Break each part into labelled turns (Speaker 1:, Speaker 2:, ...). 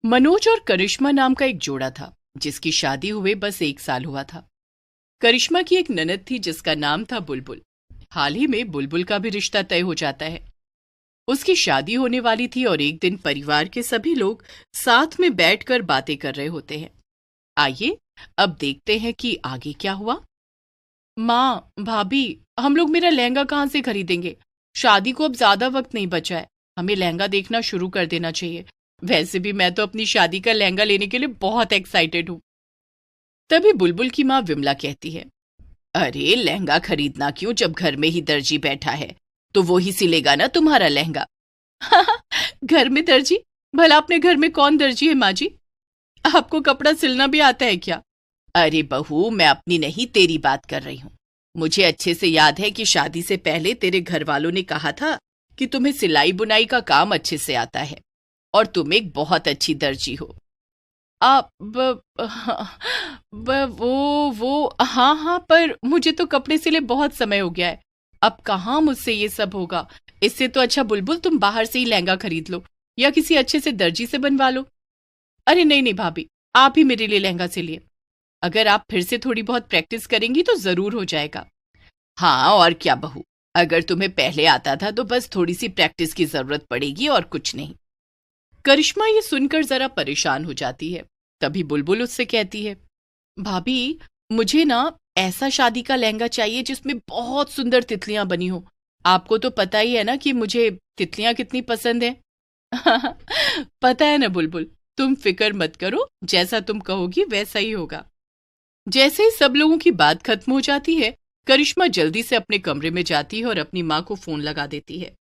Speaker 1: मनोज और करिश्मा नाम का एक जोड़ा था जिसकी शादी हुए बस 1 साल हुआ था। करिश्मा की एक ननद थी जिसका नाम था बुलबुल। हाल ही में बुलबुल का भी रिश्ता तय हो जाता है। उसकी शादी होने वाली थी और एक दिन परिवार के सभी लोग साथ में बैठकर बातें कर रहे होते हैं। आइए अब देखते हैं कि आगे क्या हुआ। माँ, भाभी, हम लोग मेरा लहंगा कहाँ से खरीदेंगे? शादी को अब ज्यादा वक्त नहीं बचा है। हमें लहंगा देखना शुरू कर देना चाहिए। वैसे भी मैं तो अपनी शादी का लहंगा लेने के लिए बहुत एक्साइटेड हूँ। तभी बुलबुल की माँ विमला कहती है, अरे लहंगा खरीदना क्यों, जब घर में ही दर्जी बैठा है तो वो ही सिलेगा ना तुम्हारा लहंगा। घर में दर्जी? भला अपने घर में कौन दर्जी है माँ जी? आपको कपड़ा सिलना भी आता है क्या? अरे बहू, मैं अपनी नहीं तेरी बात कर रही हूँ। मुझे अच्छे से याद है कि शादी से पहले तेरे घर वालों ने कहा था कि तुम्हें सिलाई बुनाई का काम अच्छे से आता है और तुम एक बहुत अच्छी दर्जी हो। आप वो हाँ हाँ, पर मुझे तो कपड़े सिले बहुत समय हो गया है। अब कहाँ मुझसे ये सब होगा। इससे तो अच्छा बुलबुल तुम बाहर से ही लहंगा खरीद लो या किसी अच्छे से दर्जी से बनवा लो। अरे नहीं नहीं भाभी, आप ही मेरे लिए लहंगा सिलिए। अगर आप फिर से थोड़ी बहुत प्रैक्टिस करेंगी तो जरूर हो जाएगा। हाँ और क्या बहू, अगर तुम्हें पहले आता था तो बस थोड़ी सी प्रैक्टिस की जरूरत पड़ेगी और कुछ नहीं। करिश्मा ये सुनकर जरा परेशान हो जाती है। तभी बुलबुल उससे कहती है, भाभी, मुझे ना ऐसा शादी का लहंगा चाहिए जिसमें बहुत सुंदर तितलियां बनी हो। आपको तो पता ही है ना कि मुझे तितलियां कितनी पसंद है। पता है ना बुलबुल, तुम फिक्र मत करो, जैसा तुम कहोगी वैसा ही होगा। जैसे ही सब लोगों की बात खत्म हो जाती है, करिश्मा जल्दी से अपने कमरे में जाती है और अपनी माँ को फोन लगा देती है।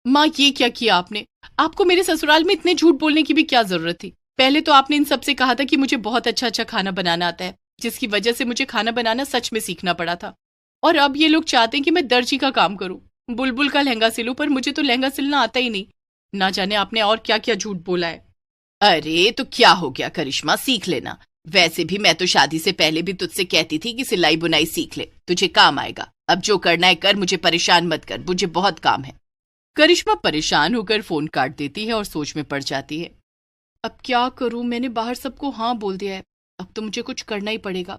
Speaker 1: माँ, ये क्या किया आपने? आपको मेरे ससुराल में इतने झूठ बोलने की भी क्या जरूरत थी? पहले तो आपने इन सबसे कहा था कि मुझे बहुत अच्छा अच्छा खाना बनाना आता है, जिसकी वजह से मुझे खाना बनाना सच में सीखना पड़ा था। और अब ये लोग चाहते हैं कि मैं दर्जी का काम करूं, बुलबुल का लहंगा सिलूं, पर मुझे तो लहंगा सिलना आता ही नहीं। ना जाने आपने और क्या क्या झूठ बोला है। अरे तो क्या हो गया करिश्मा, सीख लेना। वैसे भी मैं तो शादी से पहले भी तुझसे कहती थी कि सिलाई बुनाई सीख ले, तुझे काम आएगा। अब जो करना है कर, मुझे परेशान मत कर, मुझे बहुत काम है। करिश्मा परेशान होकर फोन काट देती है और सोच में पड़ जाती है। अब क्या करूं, मैंने बाहर सबको हाँ बोल दिया है, अब तो मुझे कुछ करना ही पड़ेगा।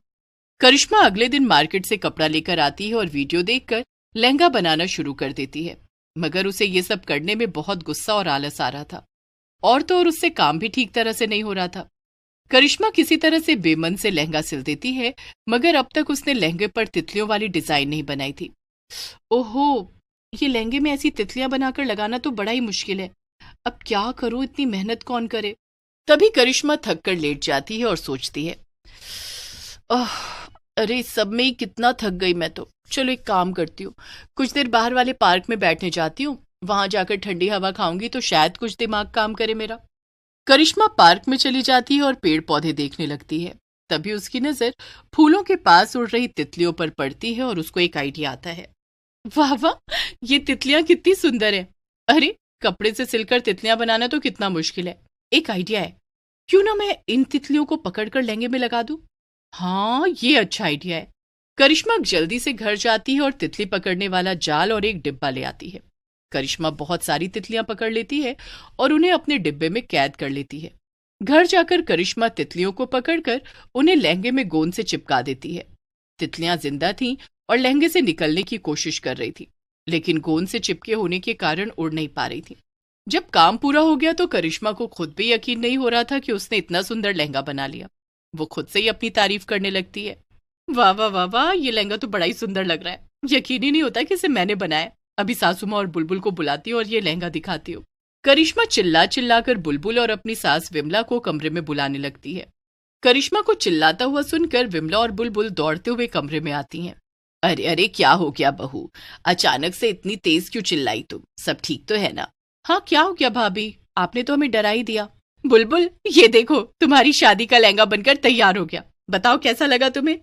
Speaker 1: करिश्मा अगले दिन मार्केट से कपड़ा लेकर आती है और वीडियो देखकर लहंगा बनाना शुरू कर देती है। मगर उसे ये सब करने में बहुत गुस्सा और आलस आ रहा था। और तो और उससे काम भी ठीक तरह से नहीं हो रहा था। करिश्मा किसी तरह से बेमन से लहंगा सिल देती है, मगर अब तक उसने लहंगे पर तितलियों वाली डिजाइन नहीं बनाई थी। ओहो, ये लहंगे में ऐसी तितलियां बनाकर लगाना तो बड़ा ही मुश्किल है। अब क्या करूं, इतनी मेहनत कौन करे। तभी करिश्मा थक कर लेट जाती है और सोचती है, आह, अरे इस सब में ही कितना थक गई मैं तो। चलो एक काम करती हूँ, कुछ देर बाहर वाले पार्क में बैठने जाती हूँ, वहां जाकर ठंडी हवा खाऊंगी तो शायद कुछ दिमाग काम करे मेरा। करिश्मा पार्क में चली जाती है और पेड़ पौधे देखने लगती है। तभी उसकी नजर फूलों के पास उड़ रही तितलियों पर पड़ती है और उसको एक आइडिया आता है। वाह वाह, ये तितलियां कितनी सुंदर है। अरे कपड़े से सिलकर तितलियां बनाना तो कितना मुश्किल है। एक आइडिया है, क्यों ना मैं इन तितलियों को पकड़कर लहंगे में लगा दूं। हाँ, ये अच्छा आइडिया है। करिश्मा जल्दी से घर जाती है और तितली पकड़ने वाला जाल और एक डिब्बा ले आती है। करिश्मा बहुत सारी तितलियां पकड़ लेती है और उन्हें अपने डिब्बे में कैद कर लेती है। घर जाकर करिश्मा तितलियों को पकड़कर उन्हें लहंगे में गोंद से चिपका देती है। तितलियां जिंदा थीं और लहंगे से निकलने की कोशिश कर रही थी, लेकिन गोंद से चिपके होने के कारण उड़ नहीं पा रही थी। जब काम पूरा हो गया तो करिश्मा को खुद भी यकीन नहीं हो रहा था कि उसने इतना सुंदर लहंगा बना लिया। वो खुद से ही अपनी तारीफ करने लगती है। वाह वाह वाह वाह, ये लहंगा तो बड़ा ही सुंदर लग रहा है। यकीन ही नहीं होता कि इसे मैंने बनाया। अभी सासू माँ और बुलबुल को बुलाती हूँ और ये लहंगा दिखाती हूँ। करिश्मा चिल्ला चिल्ला कर बुलबुल और अपनी सास विमला को कमरे में बुलाने लगती है। करिश्मा को चिल्लाता हुआ सुनकर विमला और बुलबुल दौड़ते हुए कमरे में आती हैं। अरे अरे, क्या हो गया बहू, अचानक से इतनी तेज क्यों चिल्लाई तुम? सब ठीक तो है ना? हाँ, क्या हो गया भाभी, आपने तो हमें डरा ही दिया। बुलबुल, ये देखो तुम्हारी शादी का लहंगा बनकर तैयार हो गया, बताओ कैसा लगा तुम्हें?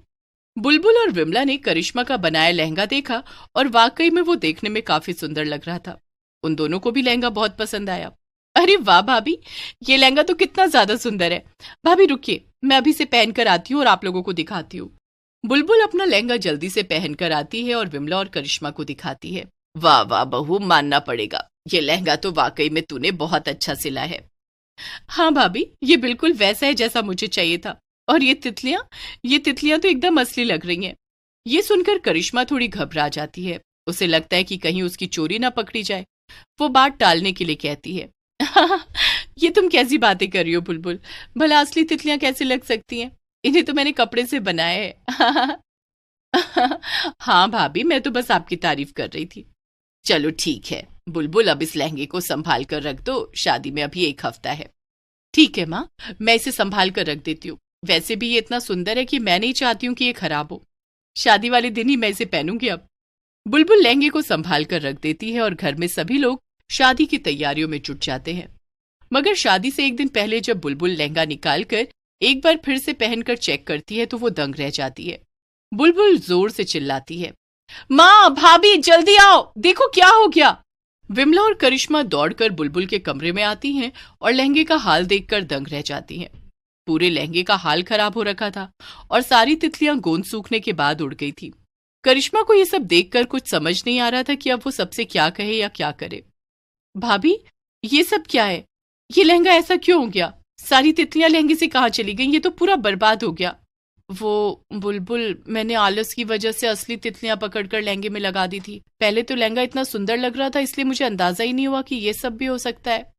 Speaker 1: बुलबुल और विमला ने करिश्मा का बनाया लहंगा देखा और वाकई में वो देखने में काफी सुंदर लग रहा था। उन दोनों को भी लहंगा बहुत पसंद आया। अरे वाह भाभी, ये लहंगा तो कितना ज्यादा सुंदर है। भाभी रुकिए, मैं अभी से पहन कर आती हूँ और आप लोगों को दिखाती हूँ। बुलबुल अपना लहंगा जल्दी से पहन कर आती है और विमला और करिश्मा को दिखाती है। वाह वाह बहू, मानना पड़ेगा, ये लहंगा तो वाकई में तूने बहुत अच्छा सिला है। हाँ भाभी, ये बिल्कुल वैसा है जैसा मुझे चाहिए था। और ये तितलियां तो एकदम असली लग रही हैं। ये सुनकर करिश्मा थोड़ी घबरा जाती है। उसे लगता है कि कहीं उसकी चोरी ना पकड़ी जाए। वो बात टालने के लिए कहती है, ये तुम कैसी बातें कर रही हो बुलबुल? भला असली तितलियां कैसे लग सकती हैं? इन्हें तो मैंने कपड़े से बनाया है। हाँ भाभी, मैं तो बस आपकी तारीफ कर रही थी। चलो ठीक है बुलबुल, अब इस लहंगे को संभाल कर रख दो, शादी में अभी 1 हफ्ता है। ठीक है माँ, मैं इसे संभाल कर रख देती हूँ। वैसे भी ये इतना सुंदर है कि मैं नहीं चाहती हूँ कि ये खराब हो। शादी वाले दिन ही मैं इसे पहनूंगी अब। बुलबुल लहंगे को संभाल कर रख देती है और घर में सभी लोग शादी की तैयारियों में जुट जाते हैं। मगर शादी से एक दिन पहले जब बुलबुल लहंगा निकालकर एक बार फिर से पहनकर चेक करती है तो वो दंग रह जाती है। बुलबुल जोर से चिल्लाती है, माँ, भाभी, जल्दी आओ, देखो क्या हो गया। विमला और करिश्मा दौड़कर बुलबुल के कमरे में आती हैं और लहंगे का हाल देखकर दंग रह जाती हैं। पूरे लहंगे का हाल खराब हो रखा था और सारी तितलियां गोंद सूखने के बाद उड़ गई थी। करिश्मा को यह सब देखकर कुछ समझ नहीं आ रहा था कि अब वो सबसे क्या कहे या क्या करे। भाभी, ये सब क्या है? ये लहंगा ऐसा क्यों हो गया? सारी तितलियां लहंगे से कहाँ चली गई? ये तो पूरा बर्बाद हो गया। वो बुलबुल, मैंने आलस की वजह से असली तितलियां पकड़कर लहंगे में लगा दी थी। पहले तो लहंगा इतना सुंदर लग रहा था, इसलिए मुझे अंदाजा ही नहीं हुआ कि ये सब भी हो सकता है।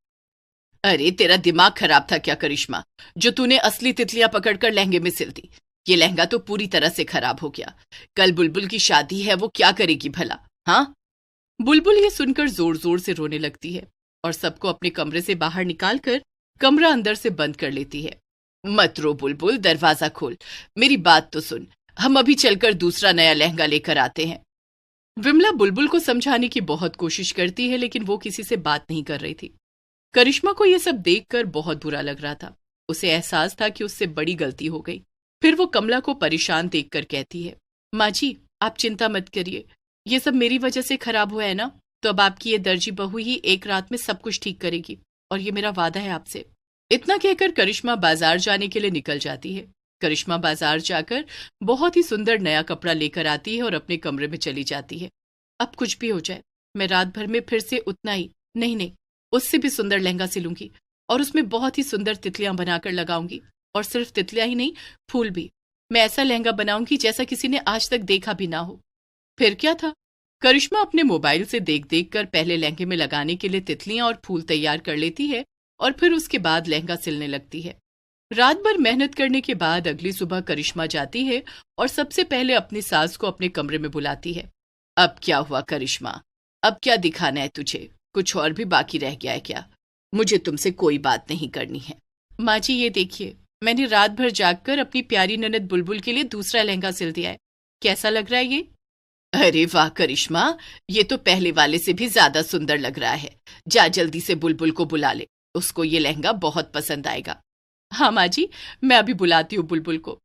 Speaker 1: अरे तेरा दिमाग खराब था क्या करिश्मा, जो तूने असली तितलियां पकड़कर लहंगे में सिल दी? ये लहंगा तो पूरी तरह से खराब हो गया। कल बुलबुल की शादी है, वो क्या करेगी भला? हाँ। बुलबुल ये सुनकर जोर जोर से रोने लगती है और सबको अपने कमरे से बाहर निकालकर कमरा अंदर से बंद कर लेती है। मत रो बुलबुल, दरवाजा खोल, मेरी बात तो सुन। हम अभी चलकर दूसरा नया लहंगा लेकर आते हैं। विमला बुलबुल को समझाने की बहुत कोशिश करती है, लेकिन वो किसी से बात नहीं कर रही थी। करिश्मा को यह सब देखकर बहुत बुरा लग रहा था। उसे एहसास था कि उससे बड़ी गलती हो गई। फिर वो कमला को परेशान देखकर कहती है, माँ जी, आप चिंता मत करिए, ये सब मेरी वजह से खराब हुआ है ना, तो अब आपकी ये दर्जी बहू ही एक रात में सब कुछ ठीक करेगी, और ये मेरा वादा है आपसे। इतना कहकर करिश्मा बाजार जाने के लिए निकल जाती है। करिश्मा बाजार जाकर बहुत ही सुंदर नया कपड़ा लेकर आती है और अपने कमरे में चली जाती है। अब कुछ भी हो जाए, मैं रात भर में फिर से उतना ही नहीं, उससे भी सुंदर लहंगा सिलूंगी और उसमें बहुत ही सुंदर तितलियां बनाकर लगाऊंगी। और सिर्फ तितलियां ही नहीं, फूल भी। मैं ऐसा लहंगा बनाऊंगी जैसा किसी ने आज तक देखा भी ना हो। फिर क्या था, करिश्मा अपने मोबाइल से देख देख कर पहले लहंगे में लगाने के लिए तितलियां और फूल तैयार कर लेती है और फिर उसके बाद लहंगा सिलने लगती है। रात भर मेहनत करने के बाद अगली सुबह करिश्मा जाती है और सबसे पहले अपनी सास को अपने कमरे में बुलाती है। अब क्या हुआ करिश्मा, अब क्या दिखाना है तुझे? कुछ और भी बाकी रह गया है क्या? मुझे तुमसे कोई बात नहीं करनी है। माँ जी, ये देखिए, मैंने रात भर जागकर अपनी प्यारी ननद बुलबुल के लिए दूसरा लहंगा सिल दिया है। कैसा लग रहा है ये? अरे वाह करिश्मा, ये तो पहले वाले से भी ज्यादा सुंदर लग रहा है। जा जल्दी से बुलबुल को बुला ले, उसको ये लहंगा बहुत पसंद आएगा। हाँ माँ जी, मैं अभी बुलाती हूँ बुलबुल को।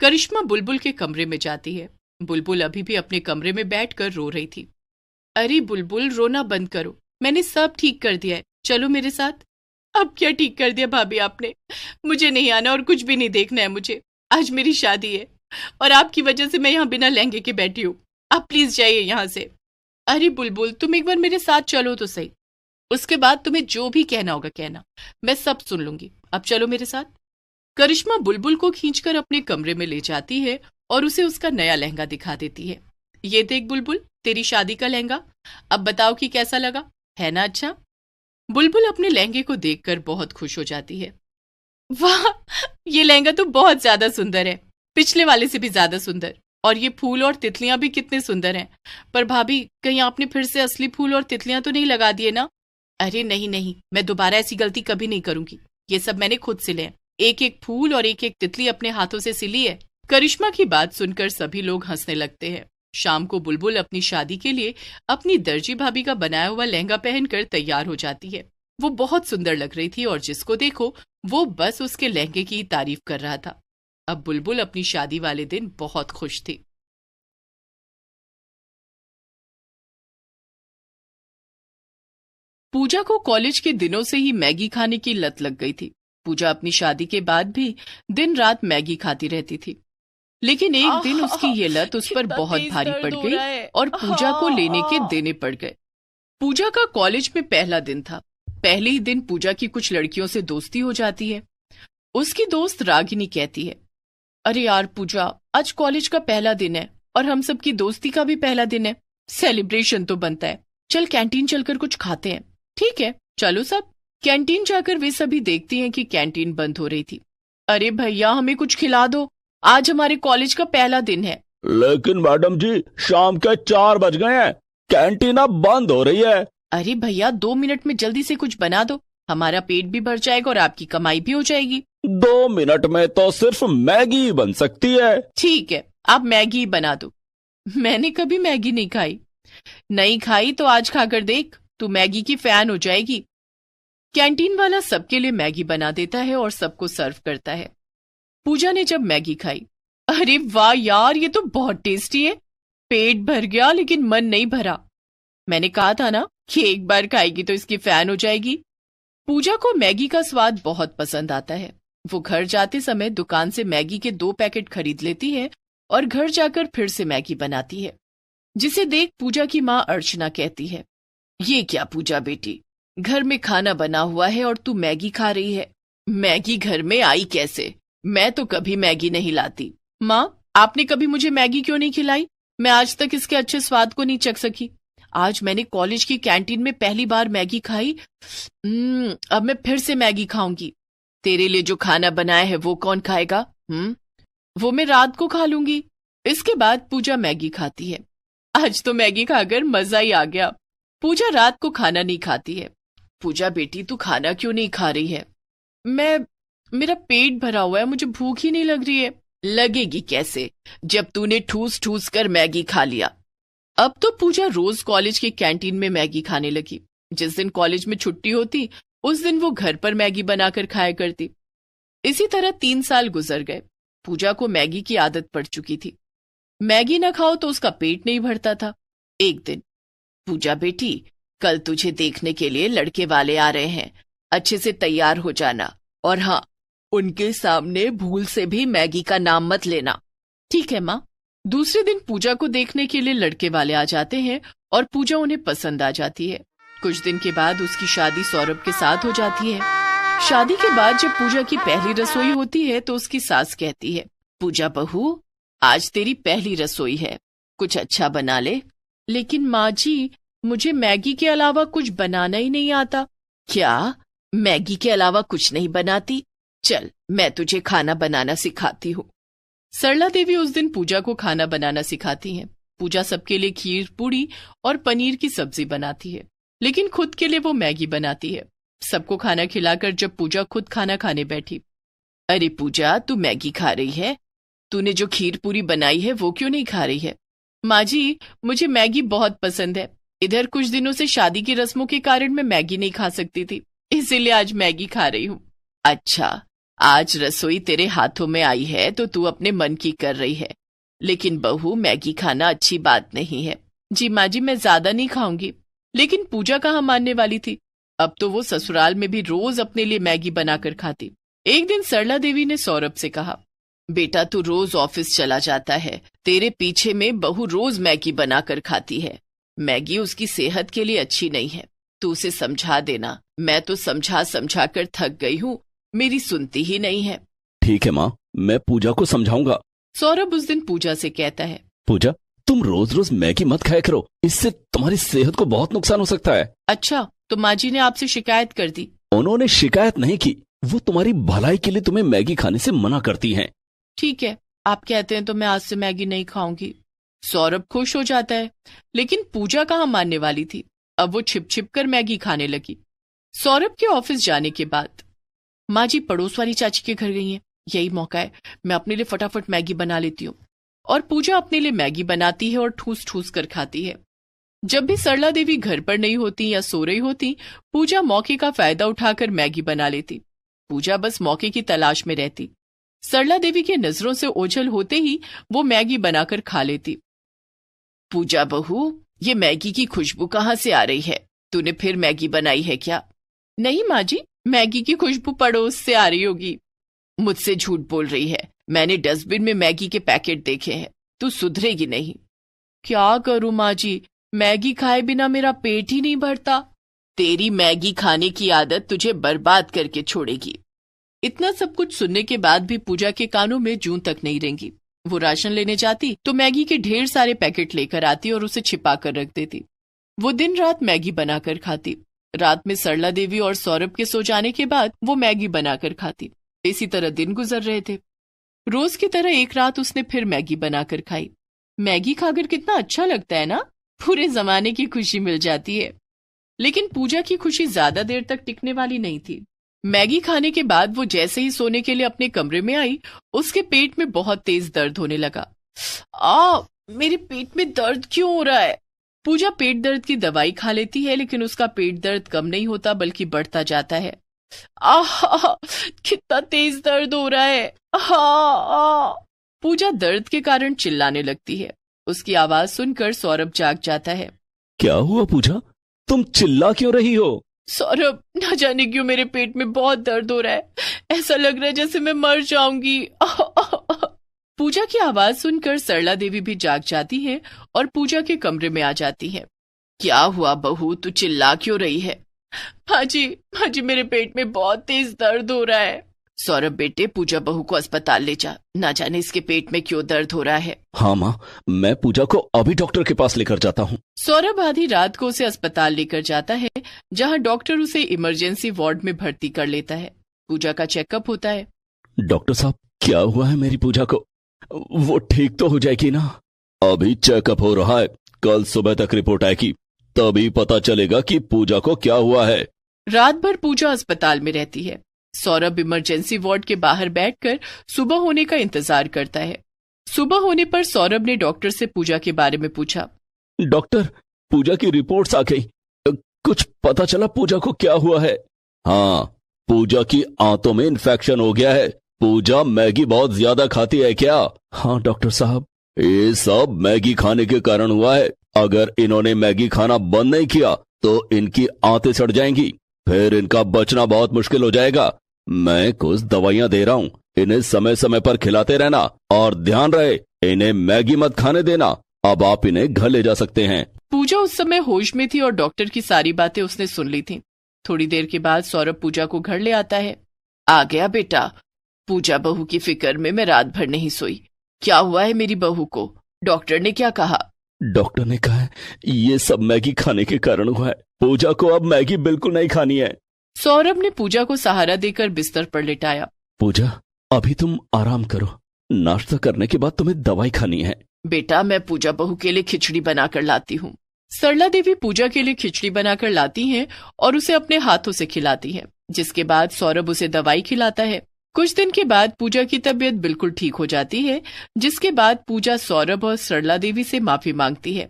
Speaker 1: करिश्मा बुलबुल के कमरे में जाती है। बुलबुल अभी भी अपने कमरे में बैठकर रो रही थी। अरे बुलबुल, रोना बंद करो, मैंने सब ठीक कर दिया है, चलो मेरे साथ। अब क्या ठीक कर दिया भाभी आपने? मुझे नहीं आना और कुछ भी नहीं देखना है मुझे। आज मेरी शादी है और आपकी वजह से मैं यहाँ बिना लहंगे के बैठी हूँ। आप प्लीज जाइए यहाँ से। अरे बुलबुल, तुम एक बार मेरे साथ चलो तो सही, उसके बाद तुम्हें जो भी कहना होगा कहना, मैं सब सुन लूंगी। अब चलो मेरे साथ। करिश्मा बुलबुल को खींचकर अपने कमरे में ले जाती है और उसे उसका नया लहंगा दिखा देती है। ये देख बुलबुल, तेरी शादी का लहंगा, अब बताओ कि कैसा लगा, है ना अच्छा? बुलबुल अपने लहंगे को देखकर बहुत खुश हो जाती है। वाह, ये लहंगा तो बहुत ज्यादा सुंदर है, पिछले वाले से भी ज्यादा सुंदर। और ये फूल और तितलियां भी कितने सुंदर हैं। पर भाभी, कहीं आपने फिर से असली फूल और तितलियां तो नहीं लगा दिए ना? अरे नहीं नहीं, मैं दोबारा ऐसी गलती कभी नहीं करूंगी। ये सब मैंने खुद सिले हैं, एक एक फूल और एक एक तितली अपने हाथों से सिली है। करिश्मा की बात सुनकर सभी लोग हंसने लगते हैं। शाम को बुलबुल अपनी शादी के लिए अपनी दर्जी भाभी का बनाया हुआ लहंगा पहनकर तैयार हो जाती है। वो बहुत सुंदर लग रही थी और जिसको देखो वो बस उसके लहंगे की तारीफ कर रहा था। अब बुलबुल अपनी शादी वाले दिन बहुत खुश थी। पूजा को कॉलेज के दिनों से ही मैगी खाने की लत लग गई थी। पूजा अपनी शादी के बाद भी दिन रात मैगी खाती रहती थी। लेकिन एक दिन उसकी ये लत उस पर बहुत भारी पड़ गई और पूजा को लेने के देने पड़ गए। पूजा का कॉलेज में पहला दिन था। पहले ही दिन पूजा की कुछ लड़कियों से दोस्ती हो जाती है। उसकी दोस्त रागिनी कहती है, अरे यार पूजा, आज कॉलेज का पहला दिन है और हम सबकी दोस्ती का भी पहला दिन है, सेलिब्रेशन तो बनता है, चल कैंटीन चलकर कुछ खाते हैं। ठीक है, चलो सब। कैंटीन जाकर वे सभी देखती हैं कि कैंटीन बंद हो रही थी। अरे भैया, हमें कुछ खिला दो, आज हमारे कॉलेज का पहला दिन है।
Speaker 2: लेकिन मैडम जी, शाम के 4 बज गए हैं, कैंटीन अब बंद हो रही है।
Speaker 1: अरे भैया, 2 मिनट में जल्दी से कुछ बना दो, हमारा पेट भी भर जाएगा और आपकी कमाई भी हो जाएगी।
Speaker 2: 2 मिनट में तो सिर्फ मैगी बन सकती है।
Speaker 1: ठीक है, आप मैगी ही बना दो। मैंने कभी मैगी नहीं खाई। नहीं खाई तो आज खाकर देख, तू मैगी की फैन हो जाएगी। कैंटीन वाला सबके लिए मैगी बना देता है और सबको सर्व करता है। पूजा ने जब मैगी खाई, अरे वाह यार, ये तो बहुत टेस्टी है। पेट भर गया लेकिन मन नहीं भरा। मैंने कहा था ना कि एक बार खाएगी तो इसकी फैन हो जाएगी। पूजा को मैगी का स्वाद बहुत पसंद आता है। वो घर जाते समय दुकान से मैगी के 2 पैकेट खरीद लेती है और घर जाकर फिर से मैगी बनाती है, जिसे देख पूजा की माँ अर्चना कहती है, ये क्या पूजा बेटी, घर में खाना बना हुआ है और तू मैगी खा रही है। मैगी घर में आई कैसे? मैं तो कभी मैगी नहीं लाती। माँ, आपने कभी मुझे मैगी क्यों नहीं खिलाई? मैं आज तक इसके अच्छे स्वाद को नहीं चख सकी। आज मैंने कॉलेज की कैंटीन में पहली बार मैगी खाई। अब मैं फिर से मैगी खाऊंगी। तेरे लिए जो खाना बनाया है वो कौन खाएगा? वो मैं रात को खा लूंगी। इसके बाद पूजा मैगी खाती है। आज तो मैगी खाकर मजा ही आ गया। पूजा रात को खाना नहीं खाती है। पूजा बेटी, तू खाना क्यों नहीं खा रही है? मेरा पेट भरा हुआ है, मुझे भूख ही नहीं लग रही है। लगेगी कैसे जब तूने ठूस ठूस कर मैगी खा लिया। अब तो पूजा रोज कॉलेज की कैंटीन में मैगी खाने लगी। जिस दिन कॉलेज में छुट्टी होती उस दिन वो घर पर मैगी बनाकर खाया करती। इसी तरह 3 साल गुजर गए। पूजा को मैगी की आदत पड़ चुकी थी। मैगी न खाओ तो उसका पेट नहीं भरता था। एक दिन, पूजा बेटी, कल तुझे देखने के लिए लड़के वाले आ रहे हैं, अच्छे से तैयार हो जाना, और हाँ, उनके सामने भूल से भी मैगी का नाम मत लेना। ठीक है माँ। दूसरे दिन पूजा को देखने के लिए लड़के वाले आ जाते हैं और पूजा उन्हें पसंद आ जाती है। कुछ दिन के बाद उसकी शादी सौरभ के साथ हो जाती है। शादी के बाद जब पूजा की पहली रसोई होती है तो उसकी सास कहती है, पूजा बहू, आज तेरी पहली रसोई है, कुछ अच्छा बना ले। लेकिन माँ जी, मुझे मैगी के अलावा कुछ बनाना ही नहीं आता। क्या मैगी के अलावा कुछ नहीं बनाती? चल, मैं तुझे खाना बनाना सिखाती हूँ। सरला देवी उस दिन पूजा को खाना बनाना सिखाती हैं। पूजा सबके लिए खीर पूड़ी और पनीर की सब्जी बनाती है, लेकिन खुद के लिए वो मैगी बनाती है। सबको खाना खिलाकर जब पूजा खुद खाना खाने बैठी, अरे पूजा, तू मैगी खा रही है? तूने जो खीर पूरी बनाई है वो क्यों नहीं खा रही है? माँ जी, मुझे मैगी बहुत पसंद है। इधर कुछ दिनों से शादी की रस्मों के कारण मैं मैगी नहीं खा सकती थी, इसीलिए आज मैगी खा रही हूँ। अच्छा, आज रसोई तेरे हाथों में आई है तो तू अपने मन की कर रही है, लेकिन बहू, मैगी खाना अच्छी बात नहीं है। जी माँ जी, मैं ज्यादा नहीं खाऊंगी। लेकिन पूजा कहाँ मानने वाली थी। अब तो वो ससुराल में भी रोज अपने लिए मैगी बनाकर खाती। एक दिन सरला देवी ने सौरभ से कहा, बेटा, तू रोज ऑफिस चला जाता है, तेरे पीछे में बहू रोज मैगी बनाकर खाती है। मैगी उसकी सेहत के लिए अच्छी नहीं है, तू उसे समझा देना। मैं तो समझा कर थक गई हूँ, मेरी सुनती ही नहीं है।
Speaker 2: ठीक है माँ, मैं पूजा को समझाऊंगा।
Speaker 1: सौरभ उस दिन पूजा से कहता है,
Speaker 2: पूजा, तुम रोज रोज मैगी मत खाया करो, इससे तुम्हारी सेहत को बहुत नुकसान हो सकता है।
Speaker 1: अच्छा, तो माँ जी ने आपसे शिकायत कर दी?
Speaker 2: उन्होंने शिकायत नहीं की, वो तुम्हारी भलाई के लिए तुम्हें मैगी खाने से मना करती हैं।
Speaker 1: ठीक है, आप कहते हैं तो मैं आज से मैगी नहीं खाऊंगी। सौरभ खुश हो जाता है, लेकिन पूजा कहाँ मानने वाली थी। अब वो छिप छिप कर मैगी खाने लगी। सौरभ के ऑफिस जाने के बाद माँ जी पड़ोस वाली चाची के घर गई हैं। यही मौका है, मैं अपने लिए फटाफट मैगी बना लेती हूँ। और पूजा अपने लिए मैगी बनाती है और ठूस ठूस कर खाती है। जब भी सरला देवी घर पर नहीं होती या सो रही होती, पूजा मौके का फायदा उठाकर मैगी बना लेती। पूजा बस मौके की तलाश में रहती। सरला देवी की नजरों से ओझल होते ही वो मैगी बनाकर खा लेती। पूजा बहू, ये मैगी की खुशबू कहाँ से आ रही है? तूने फिर मैगी बनाई है क्या? नहीं माँ जी, मैगी की खुशबू पड़ोस से आ रही होगी। मुझसे झूठ बोल रही है, मैंने डस्टबिन में मैगी के पैकेट देखे हैं, तू सुधरेगी नहीं। क्या करूं माँ जी, मैगी खाए बिना मेरा पेट ही नहीं भरता। तेरी मैगी खाने की आदत तुझे बर्बाद करके छोड़ेगी। इतना सब कुछ सुनने के बाद भी पूजा के कानों में जूं तक नहीं रेंगी। वो राशन लेने जाती तो मैगी के ढेर सारे पैकेट लेकर आती और उसे छिपा कर रख देती। वो दिन रात मैगी बनाकर खाती। रात में सरला देवी और सौरभ के सो जाने के बाद वो मैगी बनाकर खाती। इसी तरह दिन गुजर रहे थे। रोज की तरह एक रात उसने फिर मैगी बनाकर खाई। मैगी खाकर कितना अच्छा लगता है ना, पूरे जमाने की खुशी मिल जाती है। लेकिन पूजा की खुशी ज्यादा देर तक टिकने वाली नहीं थी। मैगी खाने के बाद वो जैसे ही सोने के लिए अपने कमरे में आई, उसके पेट में बहुत तेज दर्द होने लगा। मेरे पेट में दर्द क्यों हो रहा है? पूजा पेट दर्द की दवाई खा लेती है, लेकिन उसका पेट दर्द कम नहीं होता बल्कि बढ़ता जाता है। कितना तेज दर्द हो रहा है। पूजा दर्द के कारण चिल्लाने लगती है। उसकी आवाज सुनकर सौरभ जाग जाता है।
Speaker 2: क्या हुआ पूजा, तुम चिल्ला क्यों रही हो?
Speaker 1: सौरभ, न जाने क्यों मेरे पेट में बहुत दर्द हो रहा है। ऐसा लग रहा है जैसे मैं मर जाऊंगी। पूजा की आवाज सुनकर सरला देवी भी जाग जाती है और पूजा के कमरे में आ जाती है। क्या हुआ बहू, तू चिल्ला क्यों रही है? हाँ जी, मेरे पेट में बहुत तेज दर्द हो रहा है। सौरभ बेटे, पूजा बहू को अस्पताल ले जा, ना जाने इसके पेट में क्यों दर्द हो रहा है।
Speaker 2: हाँ माँ, मैं पूजा को अभी डॉक्टर के पास लेकर जाता हूँ।
Speaker 1: सौरभ आधी रात को उसे अस्पताल लेकर जाता है, जहाँ डॉक्टर उसे इमरजेंसी वार्ड में भर्ती कर लेता है। पूजा का चेकअप होता है।
Speaker 2: डॉक्टर साहब, क्या हुआ है मेरी पूजा को? वो ठीक तो हो जाएगी ना? अभी चेकअप हो रहा है, कल सुबह तक रिपोर्ट आएगी, तभी पता चलेगा कि पूजा को क्या हुआ है।
Speaker 1: रात भर पूजा अस्पताल में रहती है। सौरभ इमरजेंसी वार्ड के बाहर बैठकर सुबह होने का इंतजार करता है। सुबह होने पर सौरभ ने डॉक्टर से पूजा के बारे में पूछा।
Speaker 2: डॉक्टर, पूजा की रिपोर्ट्स आ गई, कुछ पता चला पूजा को क्या हुआ है? हाँ, पूजा की आंतों में इन्फेक्शन हो गया है। पूजा मैगी बहुत ज्यादा खाती है क्या? हाँ डॉक्टर साहब, ये सब मैगी खाने के कारण हुआ है। अगर इन्होंने मैगी खाना बंद नहीं किया तो इनकी आंतें सड़ जाएंगी, फिर इनका बचना बहुत मुश्किल हो जाएगा। मैं कुछ दवाइयां दे रहा हूँ, इन्हें समय समय पर खिलाते रहना और ध्यान रहे इन्हें मैगी मत खाने देना। अब आप इन्हें घर ले जा सकते हैं।
Speaker 1: पूजा उस समय होश में थी और डॉक्टर की सारी बातें उसने सुन ली थी। थोड़ी देर के बाद सौरभ पूजा को घर ले आता है। आ गया बेटा। पूजा बहू की फिक्र में मैं रात भर नहीं सोई। क्या हुआ है मेरी बहू को? डॉक्टर ने क्या कहा?
Speaker 2: डॉक्टर ने कहा है ये सब मैगी खाने के कारण हुआ है। पूजा को अब मैगी बिल्कुल नहीं खानी है।
Speaker 1: सौरभ ने पूजा को सहारा देकर बिस्तर पर लिटाया।
Speaker 2: पूजा, अभी तुम आराम करो, नाश्ता करने के बाद तुम्हें दवाई खानी है।
Speaker 1: बेटा, मैं पूजा बहू के लिए खिचड़ी बनाकर लाती हूँ। सरला देवी पूजा के लिए खिचड़ी बनाकर लाती हैं और उसे अपने हाथों से खिलाती हैं, जिसके बाद सौरभ उसे दवाई खिलाता है। कुछ दिन के बाद पूजा की तबीयत बिल्कुल ठीक हो जाती है, जिसके बाद पूजा सौरभ और सरला देवी से माफी मांगती है।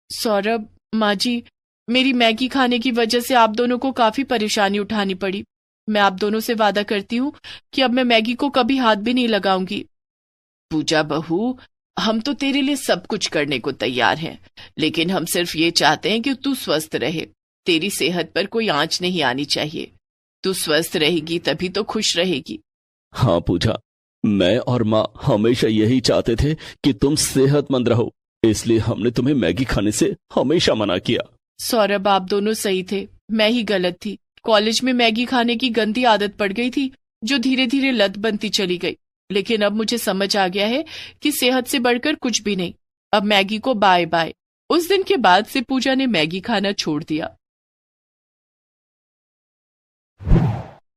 Speaker 1: सौरभ, माँ जी, मेरी मैगी खाने की वजह से आप दोनों को काफी परेशानी उठानी पड़ी। मैं आप दोनों से वादा करती हूँ कि अब मैं मैगी को कभी हाथ भी नहीं लगाऊंगी। पूजा बहू, हम तो तेरे लिए सब कुछ करने को तैयार हैं, लेकिन हम सिर्फ ये चाहते हैं कि तू स्वस्थ रहे। तेरी सेहत पर कोई आंच नहीं आनी चाहिए। तू स्वस्थ रहेगी तभी तो खुश रहेगी।
Speaker 2: हाँ पूजा, मैं और माँ हमेशा यही चाहते थे कि तुम सेहतमंद रहो, इसलिए हमने तुम्हें मैगी खाने से हमेशा मना किया।
Speaker 1: सौरभ, आप दोनों सही थे, मैं ही गलत थी। कॉलेज में मैगी खाने की गंदी आदत पड़ गई थी, जो धीरे धीरे लत बनती चली गई। लेकिन अब मुझे समझ आ गया है कि सेहत से बढ़कर कुछ भी नहीं। अब मैगी को बाय बाय। उस दिन के बाद से पूजा ने मैगी खाना छोड़ दिया।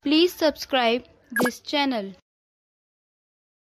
Speaker 3: Please subscribe this channel.